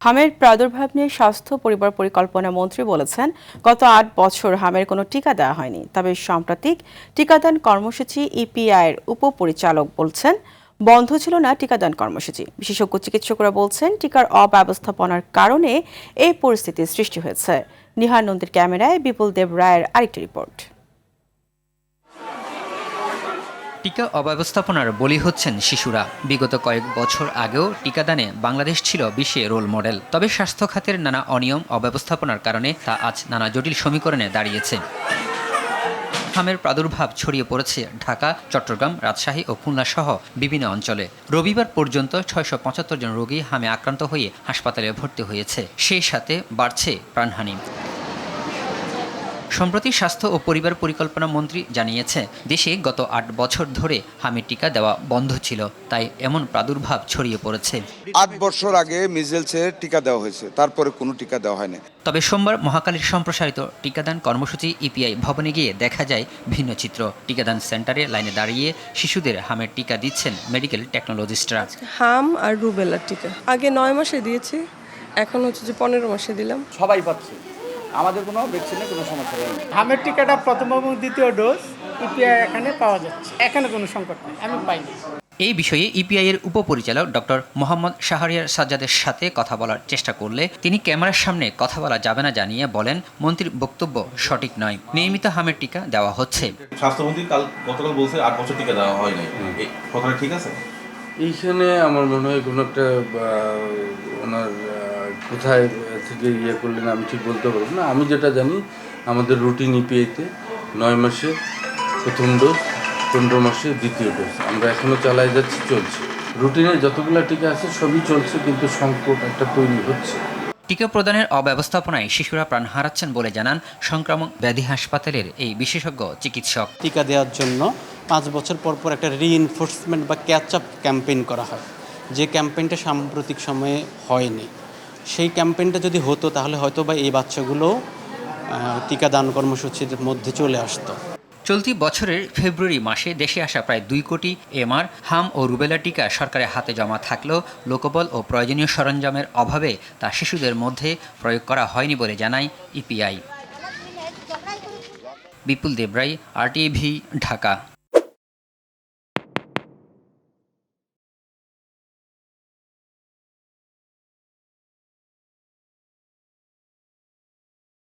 হামের প্রাদুর্ভাব নিয়ে স্বাস্থ্য পরিবার পরিকল্পনা মন্ত্রী বলেছেন, গত ৮ বছর হামের কোনো টিকা দেওয়া হয়নি। তবে সাম্প্রতিক টিকাদান কর্মসূচি ইপিআইয়ের উপপরিচালক বলছেন, বন্ধ ছিল না টিকাদান কর্মসূচি। বিশেষজ্ঞ চিকিৎসকরা বলছেন, টিকার অব্যবস্থাপনার কারণে এই পরিস্থিতির সৃষ্টি হয়েছে। নিহার নন্দীর ক্যামেরায় বিপুল দেব রায়ের আরেকটি রিপোর্ট। টিকা অব্যবস্থাপনার বলি হচ্ছেন শিশুরা। বিগত কয়েক বছর আগেও টিকাদানে বাংলাদেশ ছিল বিশ্বে রোল মডেল। তবে স্বাস্থ্য খাতের নানা অনিয়ম অব্যবস্থাপনার কারণে তা আজ নানা জটিল সমীকরণে দাঁড়িয়েছে। হামের প্রাদুর্ভাব ছড়িয়ে পড়েছে ঢাকা, চট্টগ্রাম, রাজশাহী ও খুলনা সহ বিভিন্ন অঞ্চলে। রবিবার পর্যন্ত ৬৭৫ জন রোগী হামে আক্রান্ত হয়ে হাসপাতালে ভর্তি হয়েছে। সেই সাথে বাড়ছে প্রাণহানি। সম্প্রতি স্বাস্থ্য ও পরিবার পরিকল্পনা মন্ত্রী জানিয়েছে, দেশে গত ৮ বছর ধরে হামির টিকা দেওয়া বন্ধ ছিল, তাই এমন প্রাদুর্ভাব ছড়িয়ে পড়েছে। ৮ বছর আগে মিজেলসের টিকা দেওয়া হয়েছে, তারপরে কোনো টিকা দেওয়া হয়নি। তবে সোমবার মহাকালীর সম্প্রসারিত টিকাদান কর্মসূচি ইপিআই ভবনে গিয়ে দেখা যায় ভিন্ন চিত্র। টিকাদান সেন্টারে লাইনে দাঁড়িয়ে শিশুদের হামের টিকা দিচ্ছেন মেডিকেল টেকনোলজিস্টরা। হাম আর রুবেলার টিকা আগে ৯ মাসে দিয়েছি, এখন হচ্ছে যে ১৫ মাসে দিলাম। সবাই পাচ্ছে, আমাদের কোনো ভ্যাকসিনে কোনো সমস্যা নেই। হামের টিকাটা প্রথম এবং দ্বিতীয় ডোজ ইপিআই এখানে পাওয়া যাচ্ছে, এখানে কোনো সংকট নেই, আমি পাইনি। এই বিষয়ে ইপিআই এর উপপরিচালক ডক্টর মোহাম্মদ শাহরিয়ার সাজ্জাদের সাথে কথা বলার চেষ্টা করলে তিনি ক্যামেরার সামনে কথা বলা যাবে না জানিয়ে বলেন, মন্ত্রীর বক্তব্য সঠিক নয়, নিয়মিত হামের টিকা দেওয়া হচ্ছে। স্বাস্থ্যমন্ত্রী গতকাল বলছে ৮ বছর টিকা দেওয়া হয় নাই, এই কথাটা ঠিক আছে? এইখানে আমার মনে হয় কোনো একটা ওনার কোথায় থেকে করলেন আমি ঠিক বলতে পারবো না। আমি যেটা জানি, আমাদের রুটিন ইপিআইতে ৯ মাসে প্রথম ডোজ, ১৫ মাসে দ্বিতীয় ডোজ আমরা এখনও চালাই যাচ্ছি, চলছে। রুটিনে যতগুলো টিকা আছে সবই চলছে, কিন্তু সংকট একটা তৈরি হচ্ছে। টিকা প্রদানের অব্যবস্থাপনায় শিশুরা প্রাণ হারাচ্ছেন বলে জানান সংক্রামক ব্যাধি হাসপাতালের এই বিশেষজ্ঞ চিকিৎসক। টিকা দেওয়ার জন্য ৫ বছর পর পর একটা রিইনফোর্সমেন্ট বা ক্যাচ আপ ক্যাম্পেইন করা হয়, যে ক্যাম্পেইনটা সাম্প্রতিক সময়ে হয়নি। সেই ক্যাম্পেইনটা যদি হতো তাহলে হয়তো বা এই বাচ্চাগুলো টিকাদান কর্মসূচির মধ্যে চলে আসতো। চলতি বছরের ফেব্রুয়ারি মাসে দেশে আসা প্রায় ২ কোটি এমআর, হাম ও রুবেলা টিকা সরকারের হাতে জমা থাকলেও লোকবল ও প্রয়োজনীয় সরঞ্জামের অভাবে তা শিশুদের মধ্যে প্রয়োগ করা হয়নি বলে জানায় ইপিআই। বিপুল দেবরাই, RTVি, ঢাকা।